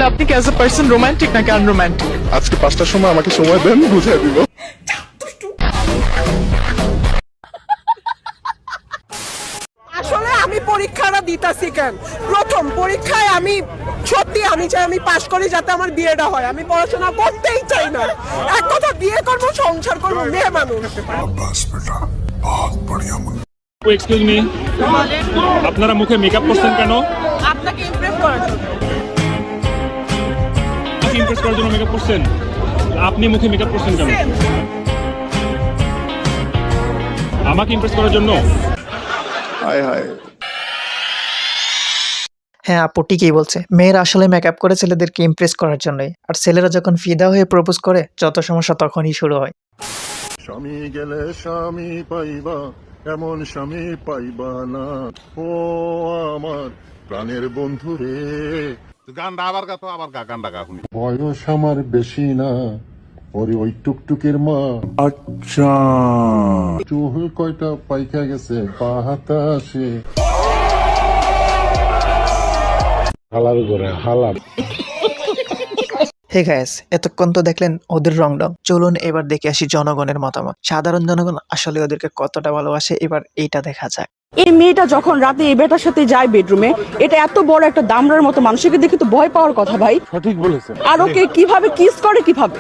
আপনি কি as a person romantic নাকি আনরোমান্টিক? আজকে 5টার সময় আমাকে সময় দেন, বুঝাই দিব। আসলে আমি পরীক্ষাটা দিতাছি কেন, প্রথম পরীক্ষায় আমি সত্যি আমি চাই আমি পাশ করি যাতে আমার বিয়েটা হয়। আমি পড়াশোনা করতেই চাই না, এক কথা বিয়ে করবো, সংসার করবো, মেয়ে মানুষ। এক্সকিউজ মি, আপনারা মুখে মেকআপ করছেন কেন? আপনাকে ইমপ্রেস করার জন্য। ইমপ্রেস করার জন্য মেকআপ করছেন? আপনি মুখে মেকআপ করছেন কেন? আমাকে ইমপ্রেস করার জন্য? হায় হায়। হ্যাঁ আপু ঠিকই বলছে, মেয়েরা আসলে মেকআপ করে ছেলেদেরকে ইমপ্রেস করার জন্যই। আর ছেলেরা যখন ফিদা হয়ে প্রপোজ করে যত সমস্যা তখনই শুরু হয়। স্বামী গেলে স্বামী পাইবা, এমন স্বামী পাইবা না, ও আমার প্রাণের বন্ধু রে। গানটা আবার গা, তো আবার গা, গানটা গা শুনি। বয়স আমার বেশি না, ওরে ওই টুকটুকের মা। আচ্ছা, চুল কয়টা পাইকা গেছে বাতাসে। হালার করে হালার। হে গাইস, এতক্ষণ তো দেখলেন ওদের রং। চলুন এবার দেখে আসি জনগণের মতামত। সাধারণ জনগণ আসলে ওদেরকে কতটা ভালোবাসে, এবার এইটা দেখা যাক। এই মেয়েটা যখন রাতে এই বেটার সাথে যায় বেডরুমে, এটা এত বড় একটা দামড়ার মতো মানুষকে দেখে তো ভয় পাওয়ার কথা ভাই। সঠিক বলেছেন। আর ওকে কিভাবে কিস করে কিভাবে?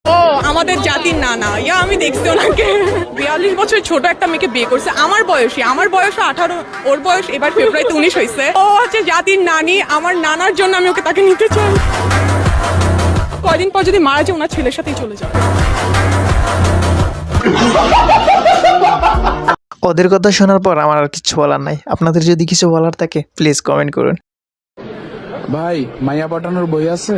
ও আমাদের জাতির নানা, ইয়া আমি দেখছি ওনাকে 42 বছর ছোট একটা মেয়েকে বিয়ে করছে আমার বয়সী। আমার বয়স 18, ওর বয়স এবার ফেব্রুয়ারিতে 19 হয়েছে। ও হচ্ছে জাতির নানি, আমার নানার জন্য আমি ওকে তাকে নিতে চাই। কয়দিন পর যদি মারা যায় ওনার ছেলের সাথেই চলে যাবে। ওদের কথা শোনার পর আমার আর কিছু বলার নাই। আপনাদের যদি কিছু বলার থাকে প্লিজ কমেন্ট করুন। ভাই মাইয়া পাঠানোর বই আছে?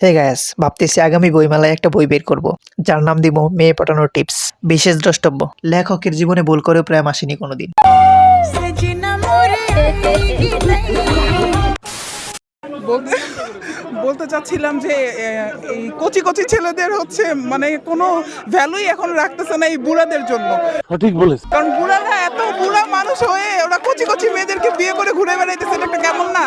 হে গাইস, ভাবতেছি আগামী বইমেলায় একটা বই বের করব, যার নাম দিব মেয়ে পটানোর টিপস। বিশেষ দ্রষ্টব্য, লেখকের জীবনে ভুল করেও প্রেম আসেনি কোনোদিন। বলতে চাচ্ছিলাম যে এই কচি কচি ছেলেদের হচ্ছে মানে কোনো ভ্যালুই এখন রাখতেছে না এই বুড়াদের জন্য। সঠিক বলেছেন। কারণ বুড়ারা এত বুড়া মানুষ হয়ে ওরা কচি কচি মেয়েদেরকে বিয়ে করে ঘুরে বেড়াইতেছে, এটা একটা কেমন না?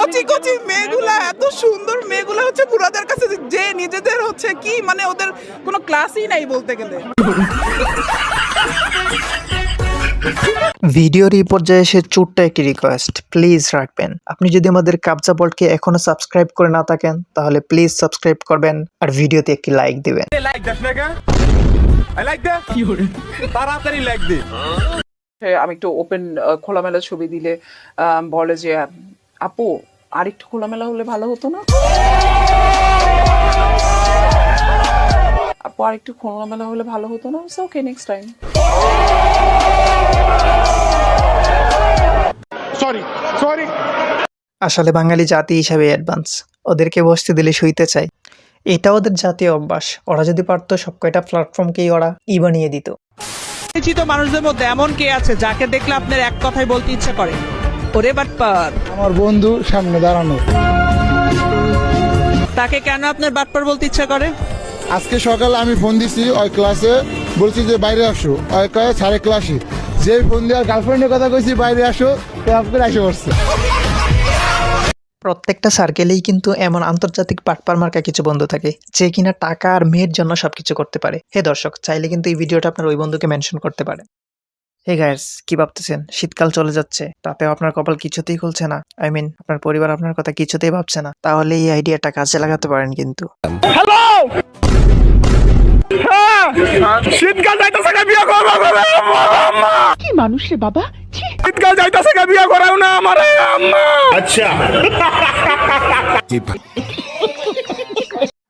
কচি কচি মেয়েগুলা, এত সুন্দর মেয়েগুলা হচ্ছে বুড়াদের কাছে যে নিজেদের হচ্ছে কি মানে ওদের কোনো ক্লাসই নাই বলতে গেলে। ভিডিওর এই পর্যায়ে এসে ছোট্ট একটি রিকোয়েস্ট প্লিজ রাখবেন। আপনি যদি আমাদের কাবজা বলকে এখনো সাবস্ক্রাইব করে না থাকেন তাহলে প্লিজ সাবস্ক্রাইব করবেন আর ভিডিওতে একটি লাইক দিবেন। আমি একটু ওপেন খোলামেলা ছবি দিলে বলে যে আপু আরেকটু খোলামেলা হলে ভালো হতো না, আপু আরেকটু খোলামেলা হলে ভালো হতো না। ওকে, নেক্সট টাইম। আসলে বাঙালি জাতি হিসাবে অ্যাডভান্স, ওদেরকে বসতে দিলে শুইতে চাই। এটা ওদের জাতীয় অভ্যাস। ওরা যদি পারতো সব কয়টা প্ল্যাটফর্মকেই ওরা বানিয়ে দিত। পরিচিত মানুষদের মধ্যে এমন কে আছে যাকে দেখলে আপনার এক কথাই বলতে ইচ্ছা করে, ওরে বাটপার? আমার বন্ধু সামনে দাঁড়ানো। তাকে কেন আপনার বাটপার বলতে ইচ্ছা করে? আজকে সকালে আমি ফোন দিছি ওই ক্লাসে, বলছি যে বাইরে আসো, ওই কয়ে সাড়ে ক্লাসে যে ফোন দেওয়ার গার্লফ্রেন্ডের কথা কইছি বাইরে আসো, আপনার আসে পড়ছে। প্রত্যেকটা সার্কেলেই কিন্তু এমন আন্তর্জাতিক পাটপার মার্কা কিছু বন্ধু থাকে যে কিনা টাকা আর মেয়ের জন্য সবকিছু করতে পারে। হে দর্শক, চাইলে কিন্তু এই ভিডিওটা আপনার ওই বন্ধুকে মেনশন করতে পারে। হে গাইস, কি ভাবতেছেন? শীতকাল চলে যাচ্ছে, তাতেও আপনার কপাল কিছুতেই খুলছে না, আই মিন আপনার পরিবার আপনার কথা কিছুতেই ভাবছে না, তাহলে এই আইডিয়াটা কাজে লাগাতে পারেন কিন্তু। শীতকাল যাইতাছে না, বিয়ে করবো আম্মা। কি মানুষ রে বাবা! শীতকাল যাইতাছে না, বিয়ে করাও না আমারে আম্মা। আচ্ছা,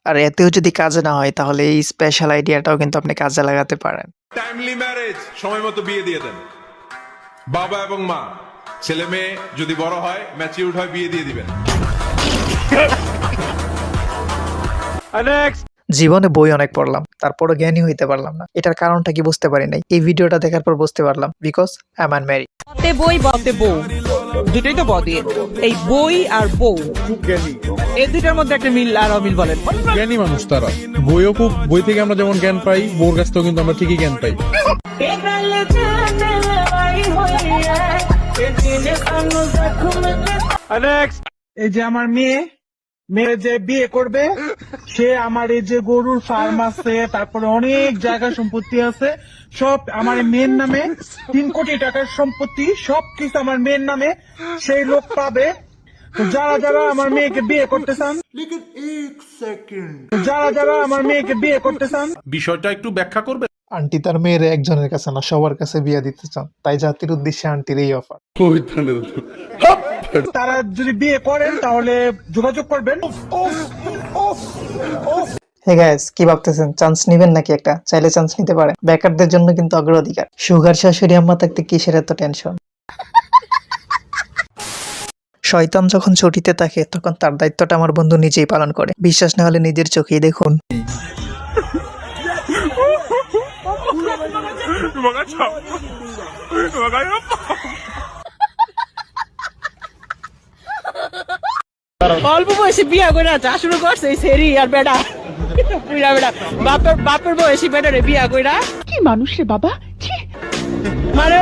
আর এতেও যদি কাজে না হয় তাহলে এই স্পেশাল আইডিয়াটাও কিন্তু আপনি কাজে লাগাতে পারেন। টাইমলি ম্যারেজ, সময় মতো বিয়ে দিয়ে দেন। বাবা এবং মা, ছেলে মেয়ে যদি বড় হয়, ম্যাচিউরড হয়, বিয়ে দিয়ে দিবেন। জীবনে বই অনেক পড়লাম, তারপরও জ্ঞানী হইতে পারলাম না। এটার কারণটা কি বুঝতে পারি নাই। এই ভিডিওটা দেখার পর বুঝতে পারলাম, বিকজ আই এম আনম্যারিড। বই বলতে বউ দুইটাই তো বদি এই বই আর বউ এই দুইটার মধ্যে একটা মিল আর অমিল বলেন জ্ঞানী মানুষ তারা, বইও খুব, বই থেকে আমরা যেমন জ্ঞান পাই, বউর কাছ থেকেও কিন্তু আমরা ঠিকই জ্ঞান পাই। এই যে আমার মেয়ে যে বিয়ে করবে, সে আমার এই যে গরুর ফার্ম আছে, তারপরে অনেক জায়গা সম্পত্তি আছে, সব আমার মেয়ের নামে, 3 কোটি টাকার সম্পত্তি সবকিছু আমার মেয়ের নামে সেই লোক পাবে। তো যারা আমার মেয়েকে বিয়ে করতে চান, যারা আমার মেয়েকে বিয়ে করতে চান, বিষয়টা একটু ব্যাখ্যা করবে। আন্টি তার মেয়ের একজনের কাছে না সবার কাছে বিয়া দিতে চান, তাই জাতির উদ্দেশ্যে আন্টির এই অফার। তারা যদি বিয়ে করেন তাহলে যোগাযোগ করবেন। হে গাইস, কি ভাবতেছেন চান্স নিবেন নাকি? একটা চাইলে চান্স নিতে পারেন, বেকারদের জন্য কিন্তু অগ্রাধিকার। সুগার শাশুড়ি আম্মা থাকতে কিসের এত টেনশন? শয়তান যখন ছুটিতে থাকে তখন তার দায়িত্বটা আমার বন্ধু নিজেই পালন করে। বিশ্বাস না হলে নিজের চোখেই দেখুন। অল্প বয়সে বিয়া করে যা শুরু করছে এই সেরি আর বেটা বুইড়া বেটা বাপের বয়সী বেটারে বিয়া কইরা কি মানুষ রে বাবা, মানে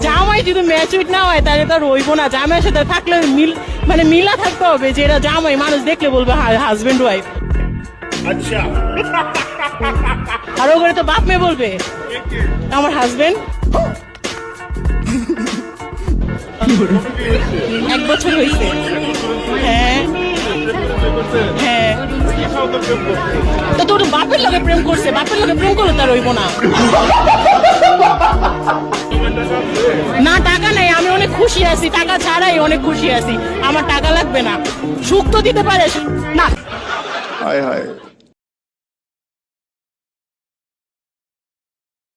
জামাই যদি ম্যাচুইট না হয় তাহলে তো রইবো না। জামাইয়ের সাথে থাকলে মিলা থাকতে হবে, যে এটা জামাই, মানুষ দেখলে বলবে হাজবেন্ড ওয়াইফ। আচ্ছা, আর ওখানে তো বাপ মেয়ে বলবে আমার হাজবেন্ড। 1 বছর হয়েছে। হ্যাঁ হ্যাঁ, তো তোর বাপের লগে প্রেম করছে, বাপের লগে প্রেম করলে তার রইব না। না টাকা নাই, আমি অনেক খুশি আছি, টাকা ছাড়াই অনেক খুশি আছি, আমার টাকা লাগবে না। সুখ তো দিতে পারে না। হায় হায়